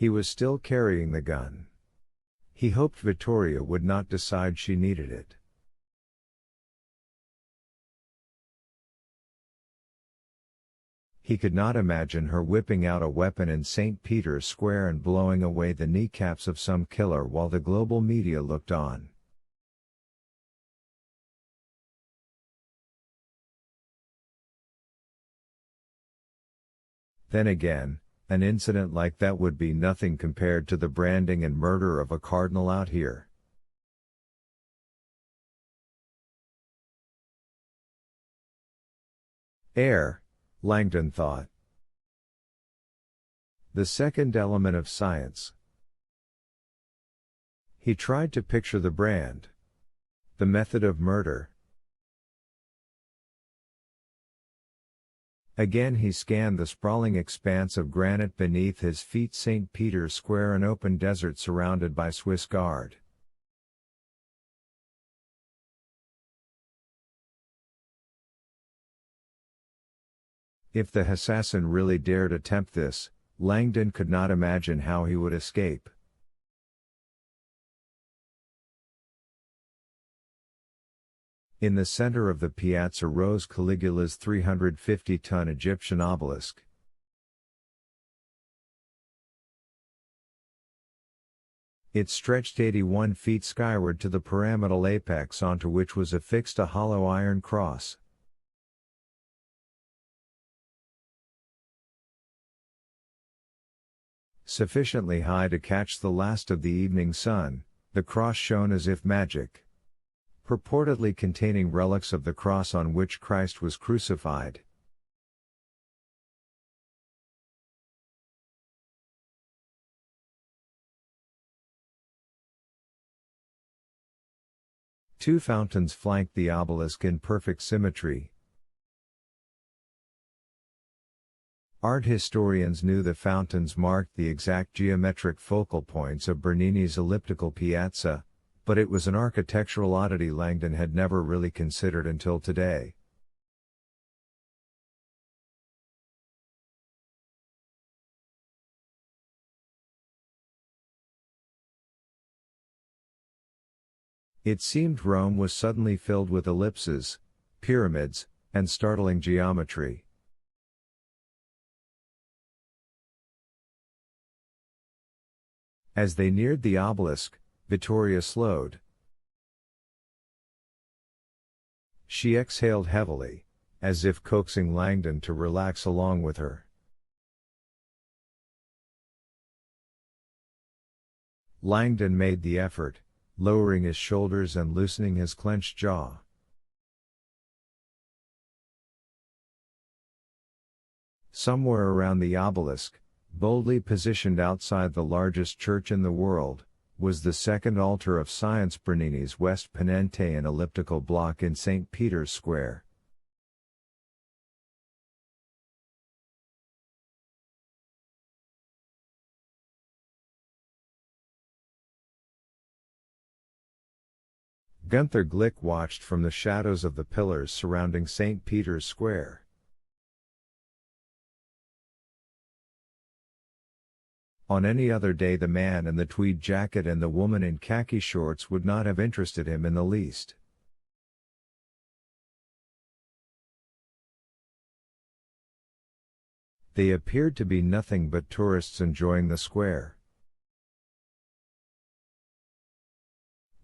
He was still carrying the gun. He hoped Victoria would not decide she needed it. He could not imagine her whipping out a weapon in St. Peter's Square and blowing away the kneecaps of some killer while the global media looked on. Then again, an incident like that would be nothing compared to the branding and murder of a cardinal out here. Air, Langdon thought. The second element of science. He tried to picture the brand. The method of murder. Again he scanned the sprawling expanse of granite beneath his feet, St. Peter's Square, an open desert surrounded by Swiss Guard. If the assassin really dared attempt this, Langdon could not imagine how he would escape. In the center of the piazza rose Caligula's 350-ton Egyptian obelisk. It stretched 81 feet skyward to the pyramidal apex, onto which was affixed a hollow iron cross. Sufficiently high to catch the last of the evening sun, the cross shone as if magic. Purportedly containing relics of the cross on which Christ was crucified. Two fountains flanked the obelisk in perfect symmetry. Art historians knew the fountains marked the exact geometric focal points of Bernini's elliptical piazza, but it was an architectural oddity Langdon had never really considered until today. It seemed Rome was suddenly filled with ellipses, pyramids, and startling geometry. As they neared the obelisk, Victoria slowed. She exhaled heavily, as if coaxing Langdon to relax along with her. Langdon made the effort, lowering his shoulders and loosening his clenched jaw. Somewhere around the obelisk, boldly positioned outside the largest church in the world, was the second altar of science, Bernini's West Ponente, an elliptical block in St. Peter's Square. Gunther Glick watched from the shadows of the pillars surrounding St. Peter's Square. On any other day the man in the tweed jacket and the woman in khaki shorts would not have interested him in the least. They appeared to be nothing but tourists enjoying the square.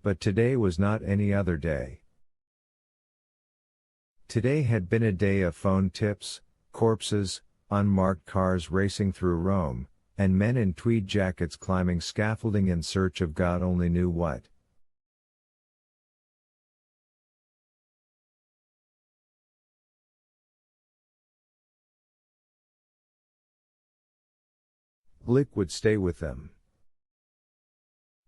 But today was not any other day. Today had been a day of phone tips, corpses, unmarked cars racing through Rome, and men in tweed jackets climbing scaffolding in search of God only knew what. Glick would stay with them.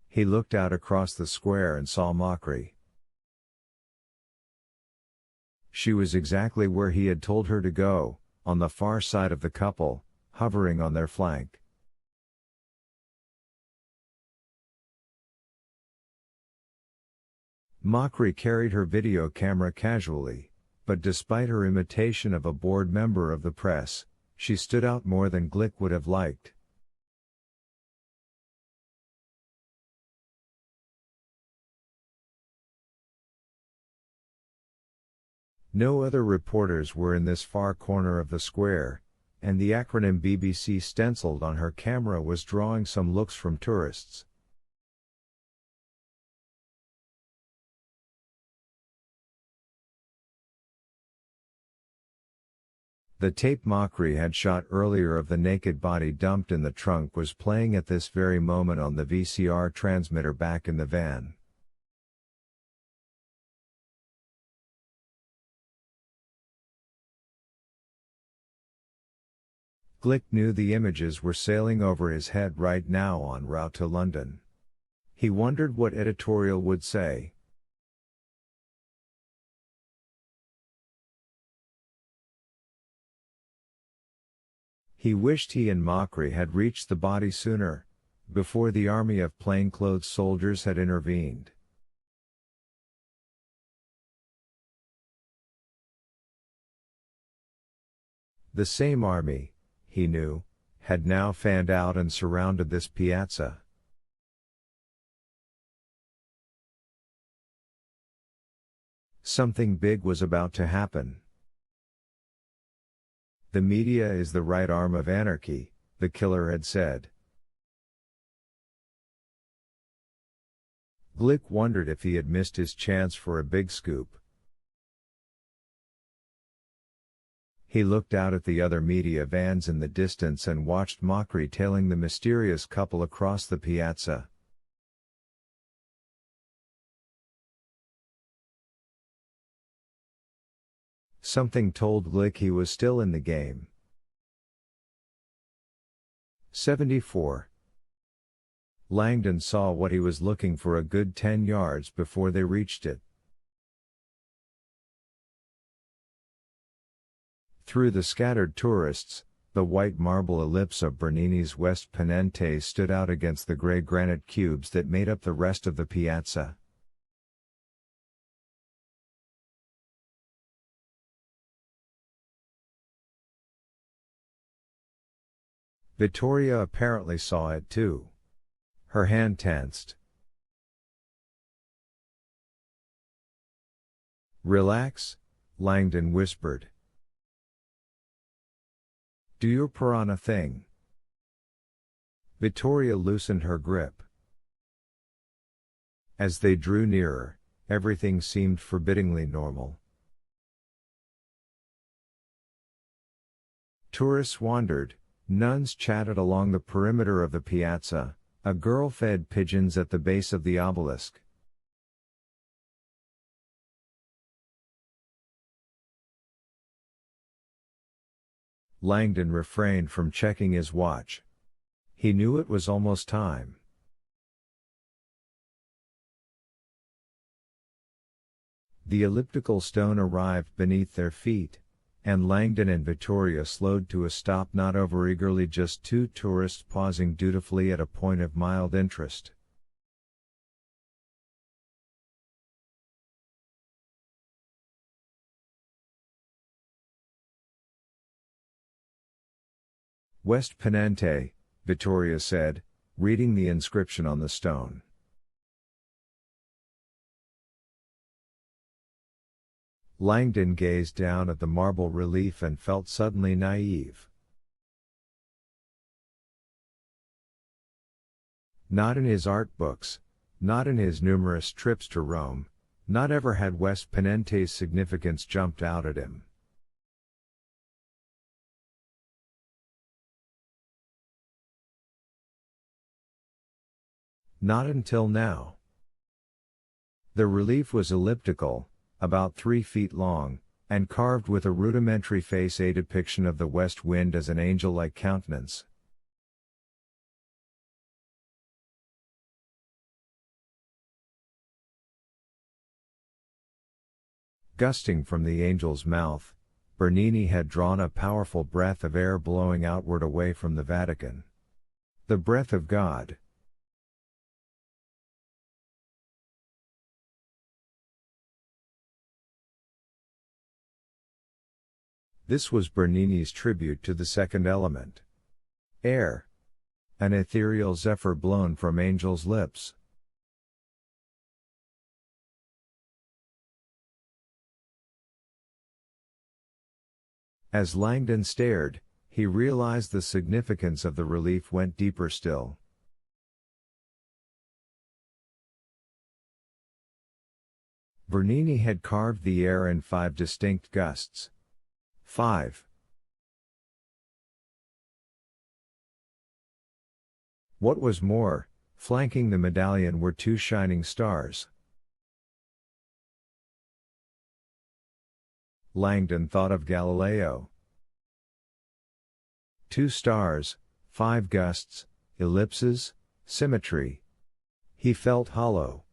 He looked out across the square and saw mockery. She was exactly where he had told her to go, on the far side of the couple, hovering on their flank. Mockery carried her video camera casually, but despite her imitation of a bored member of the press, she stood out more than Glick would have liked. No other reporters were in this far corner of the square, and the acronym BBC stenciled on her camera was drawing some looks from tourists. The tape Mockery had shot earlier of the naked body dumped in the trunk was playing at this very moment on the VCR transmitter back in the van. Glick knew the images were sailing over his head right now en route to London. He wondered what editorial would say. He wished he and Mockery had reached the body sooner, before the army of plainclothes soldiers had intervened. The same army, he knew, had now fanned out and surrounded this piazza. Something big was about to happen. The media is the right arm of anarchy, the killer had said. Glick wondered if he had missed his chance for a big scoop. He looked out at the other media vans in the distance and watched Mockery tailing the mysterious couple across the piazza. Something told Glick he was still in the game. 74. Langdon saw what he was looking for a good 10 yards before they reached it. Through the scattered tourists, the white marble ellipse of Bernini's West Ponente stood out against the gray granite cubes that made up the rest of the piazza. Vittoria apparently saw it too. Her hand tensed. "Relax," Langdon whispered. "Do your piranha thing." Vittoria loosened her grip. As they drew nearer, everything seemed forbiddingly normal. Tourists wandered, nuns chatted along the perimeter of the piazza, a girl fed pigeons at the base of the obelisk. Langdon refrained from checking his watch. He knew it was almost time. The elliptical stone arrived beneath their feet, and Langdon and Vittoria slowed to a stop, not overeagerly, just two tourists pausing dutifully at a point of mild interest. "West Ponente," Vittoria said, reading the inscription on the stone. Langdon gazed down at the marble relief and felt suddenly naive. Not in his art books, not in his numerous trips to Rome, not ever had West Ponente's significance jumped out at him. Not until now. The relief was elliptical, about 3 feet long, and carved with a rudimentary face, a depiction of the west wind as an angel-like countenance. Gusting from the angel's mouth, Bernini had drawn a powerful breath of air blowing outward away from the Vatican. The breath of God. This was Bernini's tribute to the second element. Air. An ethereal zephyr blown from angels' lips. As Langdon stared, he realized the significance of the relief went deeper still. Bernini had carved the air in 5 distinct gusts. 5. What was more, flanking the medallion were 2 shining stars. Langdon thought of Galileo. 2 stars, 5 gusts, ellipses, symmetry. He felt hollow.